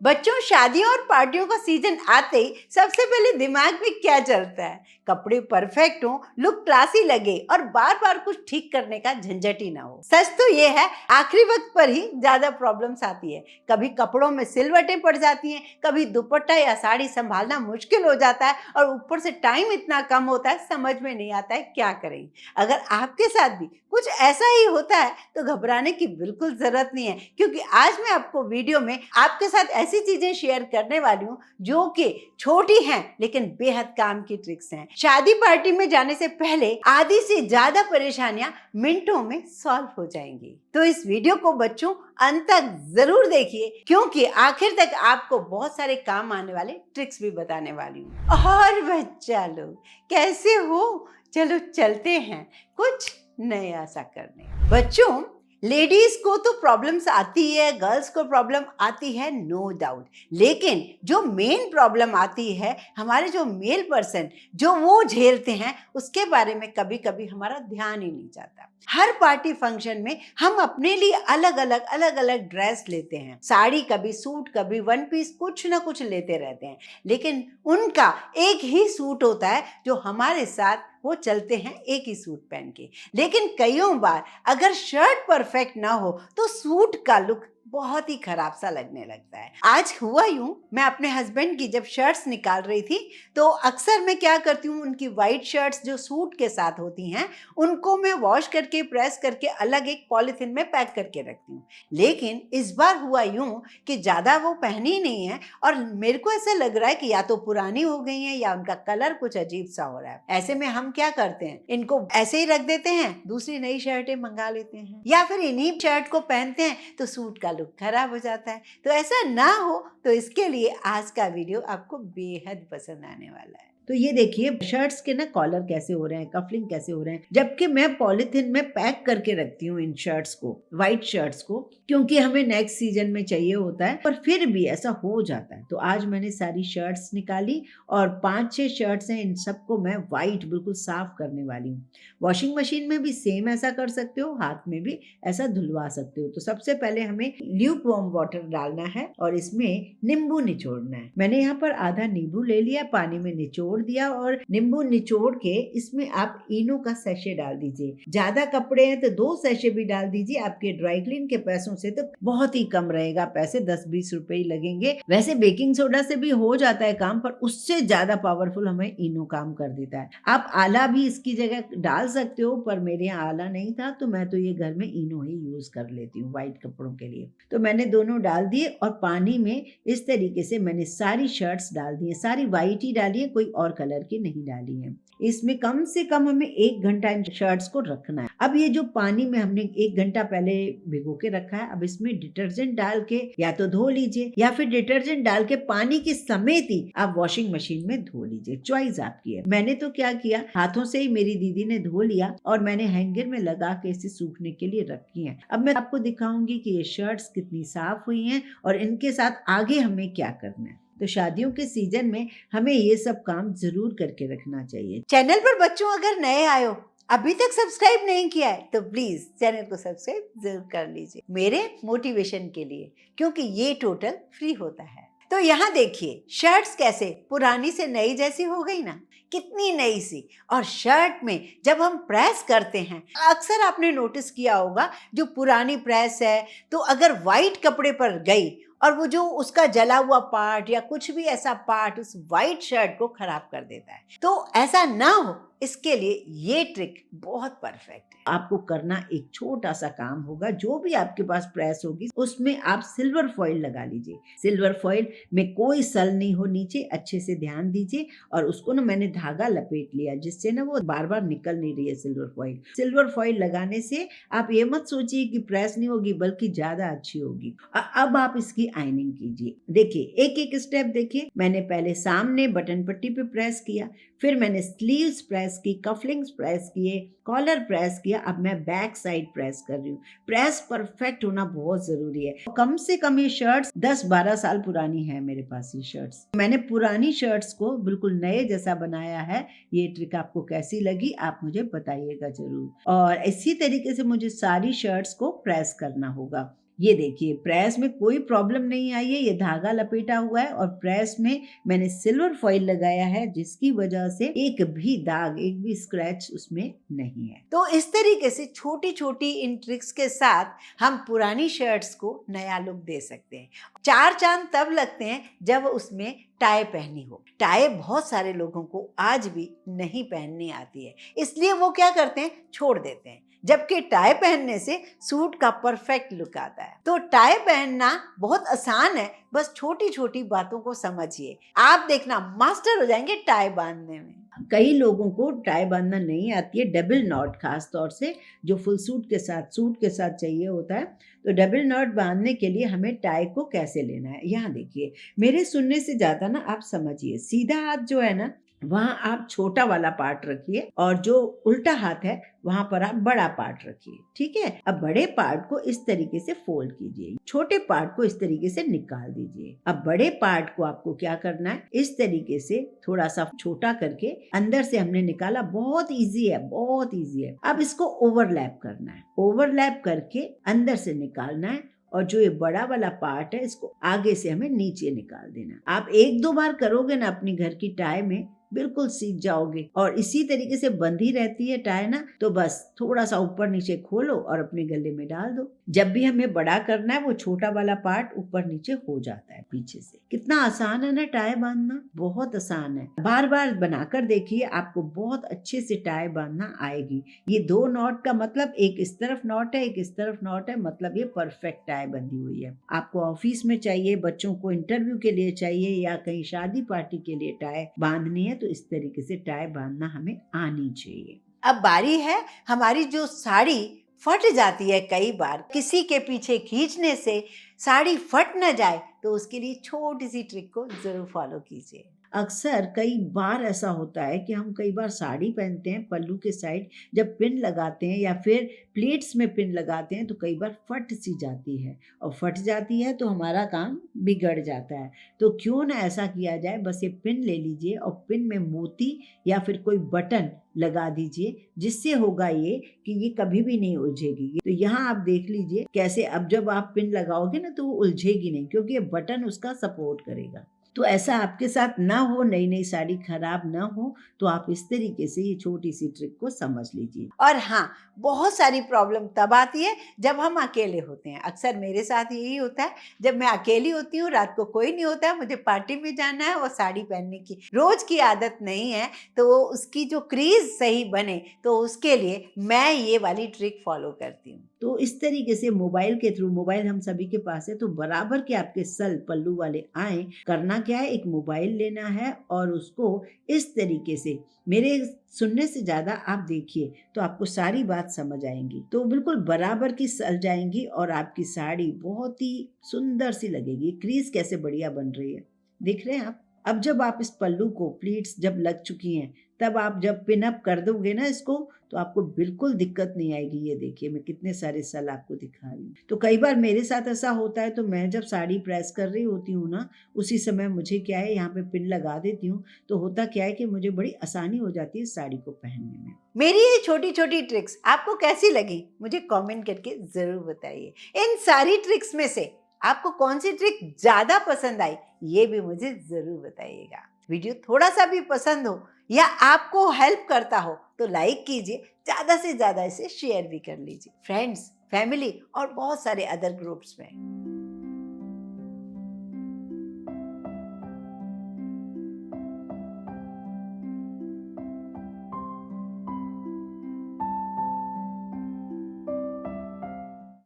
बच्चों, शादियों और पार्टियों का सीजन आते ही सबसे पहले दिमाग में क्या चलता है? कपड़े परफेक्ट हो, लुक क्लासी लगे और बार बार कुछ ठीक करने का झंझट ही ना हो। सच तो ये है, आखिरी वक्त पर ही ज्यादा प्रॉब्लम्स आती है। कभी कपड़ों में सिलवटें पड़ जाती हैं, कभी दुपट्टा या साड़ी संभालना मुश्किल हो जाता है और ऊपर से टाइम इतना कम होता है, समझ में नहीं आता है क्या करें। अगर आपके साथ भी कुछ ऐसा ही होता है तो घबराने की बिल्कुल जरूरत नहीं है, क्योंकि आज मैं आपको वीडियो में आपके साथ ऐसी चीजें शेयर करने वाली हूँ जो कि छोटी हैं लेकिन बेहद काम की ट्रिक्स हैं। शादी पार्टी में जाने से पहले आधी से ज्यादा परेशानियां मिनटों में सॉल्व हो जाएंगी। तो इस वीडियो को बच्चों अंत तक जरूर देखिए, क्योंकि आखिर तक आपको बहुत सारे काम आने वाले ट्रिक्स भी बताने वाली हूँ। और बच्चा लोग कैसे हो? चलो चलते हैं कुछ नया सा करने। बच्चों, लेडीज को तो प्रॉब्लम्स आती है, गर्ल्स को प्रॉब्लम आती है, नो डाउट। लेकिन जो मेन प्रॉब्लम आती है, हमारे जो मेल पर्सन जो वो झेलते हैं, उसके बारे में कभी कभी हमारा ध्यान ही नहीं जाता। हर पार्टी फंक्शन में हम अपने लिए अलग अलग ड्रेस लेते हैं। साड़ी, कभी सूट, कभी वन पीस, कुछ ना कुछ लेते रहते हैं। लेकिन उनका एक ही सूट होता है जो हमारे साथ वो चलते हैं एक ही सूट पहन के। लेकिन कईयों बार अगर शर्ट परफेक्ट ना हो तो सूट का लुक बहुत ही खराब सा लगने लगता है। आज हुआ यूं, मैं अपने हस्बैंड की जब शर्ट्स निकाल रही थी तो अक्सर मैं क्या करती हूँ, उनकी वाइट शर्ट्स जो सूट के साथ होती हैं उनको मैं वॉश करके प्रेस करके अलग एक पॉलिथीन में पैक करके रखती हूँ। लेकिन इस बार हुआ यूं कि ज्यादा वो पहनी नहीं है और मेरे को ऐसा लग रहा है कि या तो पुरानी हो गई है या उनका कलर कुछ अजीब सा हो रहा है। ऐसे में हम क्या करते हैं, इनको ऐसे ही रख देते हैं, दूसरी नई शर्टें मंगा लेते हैं, या फिर इन्हीं शर्ट को पहनते हैं तो सूट का लुक खराब हो जाता है। तो ऐसा ना हो तो इसके लिए आज का वीडियो आपको बेहद पसंद आने वाला है। तो ये देखिए शर्ट्स के ना कॉलर कैसे हो रहे हैं, कफलिंग कैसे हो रहे हैं, जबकि मैं पॉलिथीन में पैक करके रखती हूँ इन शर्ट्स को, व्हाइट शर्ट्स को, क्योंकि हमें नेक्स्ट सीजन में चाहिए होता है। पर फिर भी ऐसा हो जाता है। तो आज मैंने सारी शर्ट्स निकाली और 5-6 शर्ट्स हैं, इन सबको मैं व्हाइट बिल्कुल साफ करने वाली हूँ। वॉशिंग मशीन में भी सेम ऐसा कर सकते हो, हाथ में भी ऐसा धुलवा सकते हो। तो सबसे पहले हमें ल्यूक वार्म वाटर डालना है और इसमें नींबू निचोड़ना है। मैंने यहाँ पर आधा नींबू ले लिया, पानी में निचोड़ दिया और नींबू निचोड़ के इसमें आप इनो का सैशे डाल दीजिए। ज्यादा कपड़े हैं तो 2 सैशे भी डाल दीजिए। आपके ड्राई क्लीन के पैसों से तो बहुत ही कम रहेगा, पैसे 10-20 रुपए ही लगेंगे। वैसे बेकिंग सोडा से भी हो जाता है काम, पर उससे ज्यादा पावरफुल हमें इनो काम कर देता है। आप आला भी इसकी जगह डाल सकते हो, पर मेरे यहाँ आला नहीं था तो मैं तो ये घर में इनो ही यूज कर लेती हूँ व्हाइट कपड़ों के लिए। तो मैंने दोनों डाल दिए और पानी में इस तरीके से मैंने सारी शर्ट्स डाल दी है। सारी व्हाइट ही डाली है, कोई और कलर की नहीं डाली है। इसमें कम से कम हमें 1 घंटा इन शर्ट्स को रखना है। अब ये जो पानी में हमने 1 घंटा पहले भिगो के रखा है, अब इसमें डिटर्जेंट डाल के या तो धो लीजिए या फिर डिटर्जेंट डाल के पानी के समेत ही आप वॉशिंग मशीन में धो लीजिए, चॉइस आपकी है। मैंने तो क्या किया, हाथों से ही मेरी दीदी ने धो लिया और मैंने हैंगर में लगा के इसे सूखने के लिए रखी है। अब मैं आपको दिखाऊंगी कि ये शर्ट्स कितनी साफ हुई हैं और इनके साथ आगे हमें क्या करना है। तो शादियों के सीजन में हमें ये सब काम जरूर करके रखना चाहिए। चैनल पर बच्चों अगर नए आए हो, अभी तक सब्सक्राइब नहीं किया है तो प्लीज चैनल को सब्सक्राइब जरूर कर लीजिए मेरे मोटिवेशन के लिए, क्योंकि ये टोटल फ्री होता है। तो यहाँ देखिए शर्ट्स कैसे पुरानी से नई जैसी हो गई ना, कितनी नई सी। और शर्ट में जब हम प्रेस करते हैं, अक्सर आपने नोटिस किया होगा जो पुरानी प्रेस है तो अगर व्हाइट कपड़े पर गई और वो जो उसका जला हुआ पार्ट या कुछ भी ऐसा पार्ट उस व्हाइट शर्ट को खराब कर देता है। तो ऐसा ना हो इसके लिए ये ट्रिक बहुत परफेक्ट है। आपको करना एक छोटा सा काम होगा, जो भी आपके पास प्रेस होगी उसमें आप सिल्वर फॉइल लगा लीजिए। सिल्वर फॉइल में कोई सल नहीं हो नीचे, अच्छे से ध्यान दीजिए। और उसको ना मैंने धागा लपेट लिया जिससे ना वो बार बार निकल नहीं रही है सिल्वर फॉइल। सिल्वर फॉइल लगाने से आप ये मत सोचिए कि प्रेस नहीं होगी, बल्कि ज्यादा अच्छी होगी। अब आप इसकी आयनिंग कीजिए। देखिए एक एक स्टेप देखिए। मैंने पहले सामने बटन पट्टी पे प्रेस किया, फिर मैंने स्लीव्स प्रेस की, कफलिंग्स प्रेस किए, कॉलर प्रेस किया। अब मैं बैक साइड प्रेस कर रही हूँ। प्रेस परफेक्ट होना बहुत जरूरी है। कम से कम ये शर्ट्स 10-12 साल पुरानी है मेरे पास। ये शर्ट्स मैंने पुरानी शर्ट्स को बिल्कुल नए जैसा बनाया है। ये ट्रिक आपको कैसी लगी आप मुझे बताइएगा जरूर। और इसी तरीके से मुझे सारी शर्ट्स को प्रेस करना होगा। ये देखिए प्रेस में कोई प्रॉब्लम नहीं आई है, ये धागा लपेटा हुआ है और प्रेस में मैंने सिल्वर फॉइल लगाया है जिसकी वजह से एक भी दाग, एक भी स्क्रैच उसमें नहीं है। तो इस तरीके से छोटी छोटी इन ट्रिक्स के साथ हम पुरानी शर्ट्स को नया लुक दे सकते हैं। 4 चांद तब लगते हैं जब उसमें टाई पहनी हो। टाई बहुत सारे लोगों को आज भी नहीं पहननी आती है, इसलिए वो क्या करते हैं, छोड़ देते हैं, जबकि टाई पहनने से सूट का परफेक्ट लुक आता है। तो टाई पहनना बहुत आसान है, बस छोटी छोटी बातों को समझिए, आप देखना मास्टर हो जाएंगे टाई बांधने में। कई लोगों को टाई बांधना नहीं आती है, डबल नॉट खास तौर से जो फुल सूट के साथ चाहिए होता है। तो डबल नॉट बांधने के लिए हमें टाई को कैसे लेना है, यहाँ देखिए, मेरे सुनने से ज्यादा ना आप समझिए। सीधा हाथ जो है ना, वहां आप छोटा वाला पार्ट रखिए और जो उल्टा हाथ है वहां पर आप बड़ा पार्ट रखिए, ठीक है। अब बड़े पार्ट को इस तरीके से फोल्ड कीजिए, छोटे पार्ट को इस तरीके से निकाल दीजिए। अब बड़े पार्ट को आपको क्या करना है, इस तरीके से थोड़ा सा छोटा करके अंदर से हमने निकाला, बहुत इजी है, बहुत इजी है। अब इसको ओवरलैप करना है, ओवरलैप करके अंदर से निकालना है और जो ये बड़ा वाला पार्ट है इसको आगे से हमें नीचे निकाल देना। आप 1-2 बार करोगे ना अपनी घर की टाई में, बिल्कुल सीख जाओगे। और इसी तरीके से बंधी रहती है टाई ना, तो बस थोड़ा सा ऊपर नीचे खोलो और अपने गले में डाल दो। जब भी हमें बड़ा करना है वो छोटा वाला पार्ट ऊपर नीचे हो जाता है पीछे से। कितना आसान है ना टाई बांधना, बहुत आसान है। बार बार बनाकर देखिए, आपको बहुत अच्छे से टाई बांधना आएगी। ये 2 नॉट का मतलब, एक इस तरफ नॉट है, एक इस तरफ नॉट है, मतलब ये परफेक्ट टाई बंधी हुई है। आपको ऑफिस में चाहिए, बच्चों को इंटरव्यू के लिए चाहिए या कहीं शादी पार्टी के लिए टाई बांधनी है, तो इस तरीके से टाई बांधना हमें आनी चाहिए। अब बारी है हमारी, जो साड़ी फट जाती है कई बार, किसी के पीछे खींचने से साड़ी फट न जाए, तो उसके लिए छोटी सी ट्रिक को जरूर फॉलो कीजिए। अक्सर कई बार ऐसा होता है कि हम कई बार साड़ी पहनते हैं, पल्लू के साइड जब पिन लगाते हैं या फिर प्लेट्स में पिन लगाते हैं तो कई बार फट सी जाती है, और फट जाती है तो हमारा काम बिगड़ जाता है। तो क्यों ना ऐसा किया जाए, बस ये पिन ले लीजिए और पिन में मोती या फिर कोई बटन लगा दीजिए, जिससे होगा ये कि ये कभी भी नहीं उलझेगी। तो यहाँ आप देख लीजिए कैसे, अब जब आप पिन लगाओगे ना तो वो उलझेगी नहीं, क्योंकि ये बटन उसका सपोर्ट करेगा। तो ऐसा आपके साथ ना हो, नई नई साड़ी खराब ना हो, तो आप इस तरीके से ये छोटी सी ट्रिक को समझ लीजिए। और हाँ, बहुत सारी प्रॉब्लम तब आती है जब हम अकेले होते हैं। अक्सर मेरे साथ यही होता है, जब मैं अकेली होती हूँ, रात को कोई नहीं होता है, मुझे पार्टी में जाना है और साड़ी पहनने की रोज की आदत नहीं है, तो उसकी जो क्रीज सही बने, तो उसके लिए मैं ये वाली ट्रिक फॉलो करती हूँ। तो इस तरीके से मोबाइल के थ्रू, मोबाइल हम सभी के पास है, तो बराबर के आपके सल पल्लू वाले आए, करना क्या है, एक मोबाइल लेना है और उसको इस तरीके से, मेरे सुनने से ज्यादा आप देखिए तो आपको सारी बात समझ आएंगी। तो बिल्कुल बराबर की सल जाएंगी और आपकी साड़ी बहुत ही सुंदर सी लगेगी। क्रीज कैसे बढ़िया बन रही है, देख रहे हैं आप। अब जब आप इस पल्लू को, प्लीट्स जब लग चुकी हैं, तब आप जब पिन अप कर दोगे ना इसको, तो आपको बिल्कुल दिक्कत नहीं आएगी। ये देखिए मैं कितने सारे सल आपको दिखा रही हूँ। तो कई बार मेरे साथ ऐसा होता है, तो मैं जब साड़ी प्रेस कर रही होती हूँ ना, उसी समय मुझे क्या है, यहाँ पे पिन लगा देती हूँ, तो होता क्या है कि मुझे बड़ी आसानी हो जाती है साड़ी को पहनने में। मेरी ये छोटी छोटी ट्रिक्स आपको कैसी लगी, मुझे कमेंट करके जरूर बताइए। इन सारी ट्रिक्स में से आपको कौन सी ट्रिक ज्यादा पसंद आई, ये भी मुझे जरूर बताइएगा। वीडियो थोड़ा सा भी पसंद हो या आपको हेल्प करता हो तो लाइक कीजिए, ज्यादा से ज्यादा इसे शेयर भी कर लीजिए फ्रेंड्स, फैमिली और बहुत सारे अदर ग्रुप्स में।